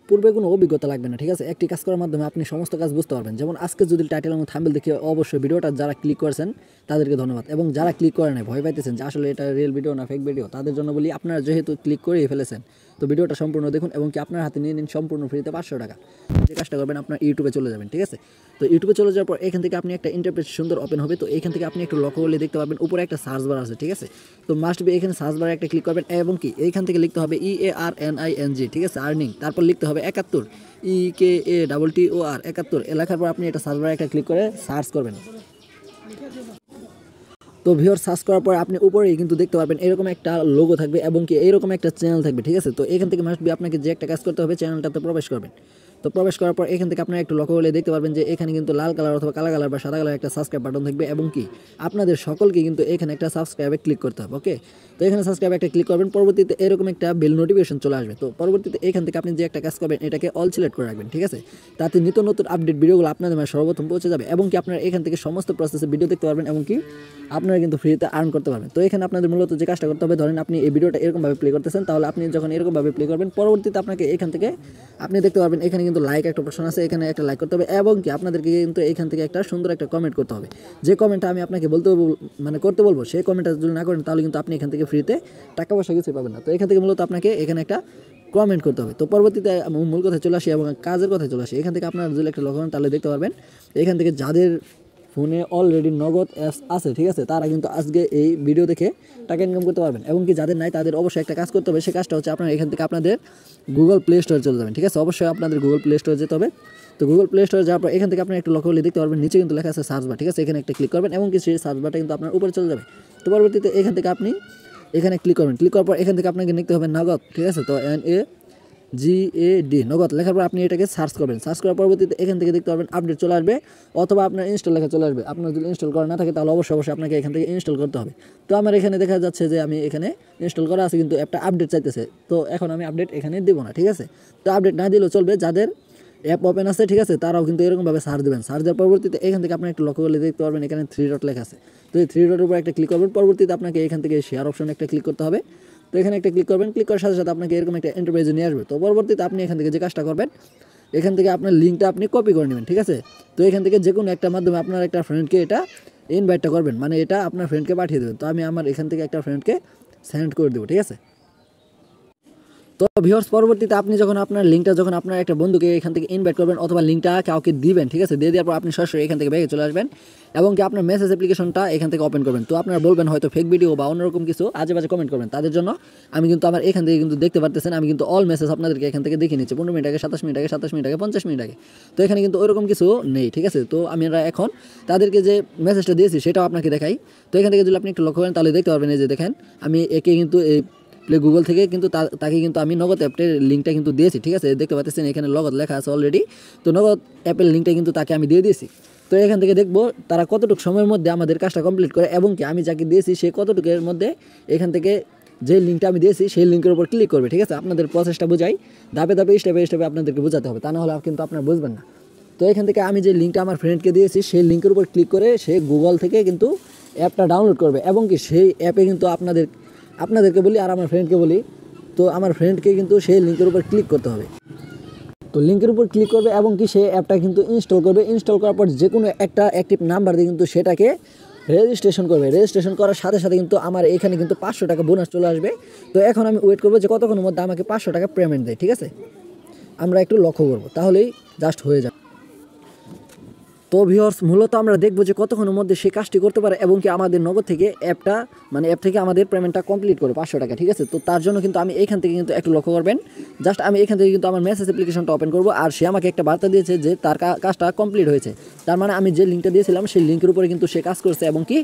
পূর্বে কোনো অভিজ্ঞতা লাগবে না, ঠিক আছে। একটি কাজ করার মাধ্যমে আপনি সমস্ত কাজ বুঝতে পারবেন। যেমন আজকে যদি টাইটেল এবং থাম্বনেল দেখে অবশ্যই ভিডিওটা যারা ক্লিক করেছেন তাদেরকে ধন্যবাদ, এবং যারা ক্লিক করে নাই ভয় পাইতেছেন যে আসলে এটা রিয়েল ভিডিও না ফেক ভিডিও, তাদের জন্য বলি আপনারা যেহেতু ক্লিক করেই ফেলেছেন তো ভিডিওটা সম্পূর্ণ দেখুন এবং কি আপনার হাতে নিয়ে নিন সম্পূর্ণ ফ্রিতে 500 টাকা। যে কাজটা করবেন আপনার ইউটিউবে চলে যাবেন, ঠিক আছে। তো ইউটিউবে চলে যাওয়ার পর এখান থেকে আপনি একটা ইন্টারফেস সুন্দর ওপেন হবে। তো এখান থেকে আপনি একটু লক্ষ্য করলে দেখতে পাবেন উপরে একটা সার্চ বার আছে, ঠিক আছে। তো মাস্ট বি এখানে সার্চ বারে একটা ক্লিক করবেন এবং কি এইখান থেকে লিখতে হবে EARNING, ঠিক আছে, আর্নিং, তারপর লিখতে হবে 71 EKATTOR 71 লেখার পর আপনি এটা সার্চ বারে একটা ক্লিক করে সার্চ করবেন। তো ভিউয়ার সার্চ করার পর আপনি উপরেই কিন্তু দেখতে পারবেন এরকম একটা লোগো থাকবে এবং কি এরকম একটা চ্যানেল থাকবে, ঠিক আছে। তো এখান থেকে মাস্ট বি আপনাকে যে একটা কাজ করতে হবে চ্যানেলটাতে প্রবেশ করবেন। তো প্রবেশ করার পর এখান থেকে আপনারা একটু লক্ষ্য করলে দেখতে পারবেন যে এখানে কিন্তু লাল কালার অথবা কালো কালার বা সাদা কালার একটা সাবস্ক্রাইব বাটন থাকবে এবং কি আপনাদের সকলকে কিন্তু এখানে একটা সাবস্ক্রাইবে ক্লিক করতে হবে, ওকে। তো এখানে সাবস্ক্রাইবে একটা ক্লিক করবেন, পরবর্তীতে এরকম একটা বেল নোটিফিকেশন চলে আসবে। তো পরবর্তীতে এখান থেকে আপনি যে একটা কাজ করবেন এটাকে অল সিলেক্ট করে রাখবেন, ঠিক আছে। তাতে নিত্য নতুন আপডেট ভিডিওগুলো আপনাদের মাঝে সর্বপ্রথম পৌঁছে যাবে এবং কি আপনারা এখান থেকে সমস্ত প্রসেসে ভিডিও দেখতে পারবেন এবং কি আপনারা কিন্তু ফ্রিতে আর্ন করতে পারবেন। তো এখানে আপনাদের মূলত যে কাজটা করতে হবে, ধরেন আপনি এই ভিডিওটা এরকমভাবে প্লে করতেছেন, তাহলে আপনি যখন এরকমভাবে প্লে করবেন পরবর্তীতে আপনাকে এখান থেকে আপনি দেখতে পারবেন এখানে কিন্তু লাইক একটা অপশন আছে, এখানে একটা লাইক করতে হবে এবং কি আপনাদেরকে কিন্তু এখান থেকে একটা সুন্দর একটা কমেন্ট করতে হবে। যে কমেন্টটা আমি আপনাকে করতে বলবো সেই কমেন্টটা যদি না করেন তাহলে কিন্তু আপনি এখান থেকে ফ্রিতে টাকা পয়সা কিছু পাবেন না। তো এখান থেকে মূলত আপনাকে এখানে একটা কমেন্ট করতে হবে। তো পরবর্তীতে মূল কথায় চলে আসি এবং কাজের কথায় চলে আসি। এখান থেকে আপনারা যদি একটা লক্ষ্য করেন তাহলে দেখতে পারবেন এখান থেকে যাদের ফোনে অলরেডি নগদ অ্যাপস আছে, ঠিক আছে, তারা কিন্তু আজকে এই ভিডিও দেখে টাকা ইনকাম করতে পারবেন এবং কি যাদের নাই তাদের অবশ্যই একটা কাজ করতে হবে। সেই কাজটা হচ্ছে আপনারা এখান থেকে আপনাদের গুগল প্লে স্টোরে চলে যাবেন, ঠিক আছে। অবশ্যই আপনাদের গুগল প্লে স্টোরে যেতে হবে। তো গুগল প্লে স্টোরে যাওয়ার পর এখান থেকে আপনি একটু লক্ষ্য করলে দেখতে পারবেন নিচে কিন্তু লেখা আছে সার্চ বার, ঠিক আছে। এখানে একটা ক্লিক করবেন এবং কি সেই সার্চ বারটা কিন্তু আপনার উপরে চলে যাবে। তো পরবর্তীতে এখান থেকে আপনি এখানে ক্লিক করবেন, ক্লিক করার পর এখান থেকে আপনাকে লিখতে হবে নগদ, ঠিক আছে। তো NAGAD নগদ লেখার পর আপনি এটাকে সার্চ করবেন। সার্চ করার পরবর্তীতে এখান থেকে দেখতে পারবেন আপডেট চলে আসবে অথবা আপনার ইনস্টল লেখা চলে আসবে। আপনার যদি ইনস্টল করা না থাকে তাহলে অবশ্যই আপনাকে এখান থেকে ইনস্টল করতে হবে। তো আমার এখানে দেখা যাচ্ছে যে আমি এখানে ইনস্টল করা আছে কিন্তু একটা আপডেট চাইতেছে, তো এখন আমি আপডেট এখানে দেবো না, ঠিক আছে। তো আপডেট না দিলেও চলবে, যাদের অ্যাপ ওপেন আছে, ঠিক আছে, তারাও কিন্তু এরকমভাবে সার্চ দেবেন। সার্চ দেওয়ার পরবর্তীতে এখান থেকে আপনি একটু লক্ষ্য করলে দেখতে পারবেন এখানে 3 ডট লেখা আছে। তো এই 3 ডটের উপর একটা ক্লিক করবেন, পরবর্তীতে আপনাকে এখান থেকে শেয়ার অপশনে একটা ক্লিক করতে হবে। তো এখানে একটা ক্লিক করবেন, ক্লিক করার সাথে সাথে আপনাকে এরকম একটা এন্টারপ্রাইজে নিয়ে আসবে। তো পরবর্তীতে আপনি এখান থেকে যে কাজটা করবেন এখান থেকে আপনার লিঙ্কটা আপনি কপি করে নেবেন, ঠিক আছে। তো এখান থেকে যে কোনো একটা মাধ্যমে আপনার একটা ফ্রেন্ডকে এটা ইনভাইটটা করবেন, মানে এটা আপনার ফ্রেন্ডকে পাঠিয়ে দেবেন। তো আমি আমার এখান থেকে একটা ফ্রেন্ডকে সেন্ড করে দেবো, ঠিক আছে। তো ভিউয়ার্স পরবর্তীতে আপনি যখন আপনার লিঙ্কটা যখন আপনার একটা বন্ধুকে এখান থেকে ইনভাইট করবেন অথবা লিঙ্কটা কাউকে দিবেন, ঠিক আছে, দিয়ে দেওয়ার পর আপনি সরাসরি এখান থেকে ব্যাগে চলে আসবেন এবং কি আপনার মেসেজ অ্যাপ্লিকেশনটা এখান থেকে ওপেন করবেন। তো আপনারা বলবেন হয়তো ফেক ভিডিও বা অন্যরকম কিছু আজে বাজে কমেন্ট করবেন, তাদের জন্য আমি কিন্তু আমার এখান থেকে কিন্তু দেখতে পারতেছেন আমি কিন্তু অল মেসেজ আপনাদেরকে এখান থেকে দেখিয়ে নিচ্ছি 15 মিনিট আগে, 27 মিনিট আগে, 27 মিনিট আগে, 50 মিনিট আগে। তো এখানে কিন্তু ওইরকম কিছু নেই, ঠিক আছে। তো আমরা এখন তাদেরকে যে মেসেজটা দিয়েছি সেটাও আপনাকে দেখাই। তো এখান থেকে যদি আপনি একটু লক্ষ্য করেন তাহলে দেখতে পারবেন এই যে দেখেন আমি একে কিন্তু এই প্লে গুগল থেকে কিন্তু তাকে কিন্তু আমি নগদ অ্যাপের লিঙ্কটা কিন্তু দিয়েছি, ঠিক আছে। দেখতে পাচ্ছেন এখানে নগদ লেখা আছে অলরেডি। তো নগদ অ্যাপের লিঙ্কটা কিন্তু তাকে আমি দিয়ে দিয়েছি। তো এখান থেকে দেখবো তারা কতটুকু সময়ের মধ্যে আমাদের কাজটা কমপ্লিট করে এবং কি আমি যাকে দিয়েছি সে কতটুকুর মধ্যে এখান থেকে যে লিঙ্কটা আমি দিয়েছি সেই লিঙ্কের উপর ক্লিক করবে, ঠিক আছে। আপনাদের প্রসেসটা বোঝাই, ধাপে ধাপে স্টেপে স্টেপে আপনাদেরকে বোঝাতে হবে, তা না হলে কিন্তু আপনারা বুঝবেন না। তো এখান থেকে আমি যে লিঙ্কটা আমার ফ্রেন্ডকে দিয়েছি সেই লিঙ্কের উপর ক্লিক করে সে গুগল থেকে কিন্তু অ্যাপটা ডাউনলোড করবে এবং কি সেই অ্যাপে কিন্তু আপনাদেরকে বলি আর আমার ফ্রেন্ডকে বলি, তো আমার ফ্রেন্ডকে কিন্তু সেই লিঙ্কের উপর ক্লিক করতে হবে। তো লিঙ্কের উপর ক্লিক করবে এবং কি সেই অ্যাপটা কিন্তু ইনস্টল করবে। ইনস্টল করার পর যে কোনো একটা অ্যাক্টিভ নাম্বার দিয়ে কিন্তু সেটাকে রেজিস্ট্রেশন করবে। রেজিস্ট্রেশন করার সাথে সাথে কিন্তু আমার এখানে কিন্তু 500 টাকা বোনাস চলে আসবে। তো এখন আমি ওয়েট করবো যে কতক্ষণের মধ্যে আমাকে 500 টাকা পেমেন্ট দেয়, ঠিক আছে। আমরা একটু লক্ষ্য করবো তাহলেই জাস্ট হয়ে যাবে। তো ভিউয়ার্স মূলত আমরা দেখবো যে কতক্ষণের মধ্যে সে কাজটি করতে পারে এবং কি আমাদের নগদ থেকে অ্যাপ থেকে আমাদের পেমেন্টটা কমপ্লিট করে 500 টাকা, ঠিক আছে। তো তার জন্য কিন্তু আমি এইখান থেকে কিন্তু একটু লক্ষ্য করবেন, জাস্ট আমি এখান থেকে কিন্তু আমার মেসেজ অ্যাপ্লিকেশনটা ওপেন করবো আর সে আমাকে একটা বার্তা দিয়েছে যে তার কাজটা কমপ্লিট হয়েছে। তার মানে আমি যে লিঙ্কটা দিয়েছিলাম সেই লিঙ্কের উপরে কিন্তু সে কাজ করছে এবং কি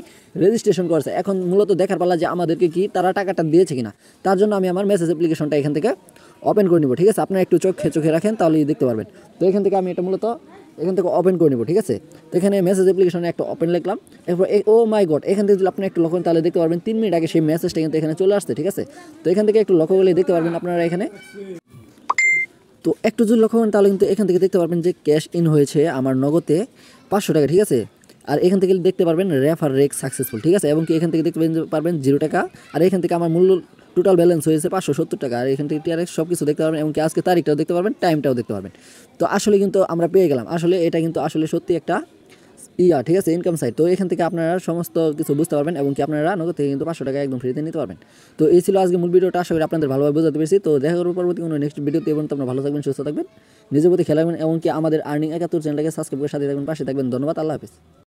রেজিস্ট্রেশন করছে। এখন মূলত দেখার পালা যে আমাদেরকে কি তারা টাকাটা দিয়েছে কিনা, তার জন্য আমি আমার মেসেজ অ্যাপ্লিকেশনটা এখান থেকে ওপেন করে নিব, ঠিক আছে। আপনারা একটু চোখে রাখেন তাহলেই দেখতে পারবেন। তো এখান থেকে আমি এটা মূলত এখান থেকে ওপেন করে নেব, ঠিক আছে। তো এখানে মেসেজ অ্যাপ্লিকেশনে একটা ওপেন লিখলাম, এরপর ও মাই গড এখান থেকে যদি আপনি একটু লক্ষ্য করেন তাহলে দেখতে পারবেন 3 মিনিট আগে সেই মেসেজটা কিন্তু এখানে চলে আসছে, ঠিক আছে। তো এখান থেকে একটু লক্ষ্য করলে দেখতে পারবেন আপনারা এখানে, তো একটু যদি লক্ষ্য করেন তাহলে কিন্তু এখান থেকে দেখতে পারবেন যে ক্যাশ ইন হয়েছে আমার নগদে 500 টাকা, ঠিক আছে। আর এখান থেকে দেখতে পারবেন রেফার রেক সাকসেসফুল, ঠিক আছে, এবং কি এখান থেকে দেখতে পারবেন 0 টাকা। আর এখান থেকে আমার টোটাল ব্যালেন্স হয়েছে 570 টাকা। আর এখান থেকে টিআরএক্স সব কিছু দেখতে পারবেন, এমনকি আজকে তারিখটাও দেখতে পারবেন, টাইমটাও দেখতে পারবেন। তো আসলে কিন্তু আমরা পেয়ে গেলাম, আসলে এটা কিন্তু আসলে সত্যি একটা ঠিক আছে, ইনকাম সাইট। তো এখান থেকে আপনারা সমস্ত কিছু বুঝতে পারবেন এবং কি আপনারা নগদ থেকে কিন্তু 500 টাকা একদম ফ্রিতে নিতে পারবেন। তো এই ছিল আজকে মূল ভিডিওটা, আশা করি আপনাদের ভালোভাবে বোঝাতে পেরেছি। তো দেখা করবো পরবর্তী কোনো নেক্সট ভিডিওতে, এবং আপনারা ভালো থাকবেন, সুস্থ থাকবেন, নিজের প্রতি খেয়াল রাখবেন, এমনকি আমাদের আর্নিং 71 চ্যানেলটাকে সাবস্ক্রাইব করে সাথে থাকবেন, পাশে থাকবেন। ধন্যবাদ, আল্লাহ হাফিজ।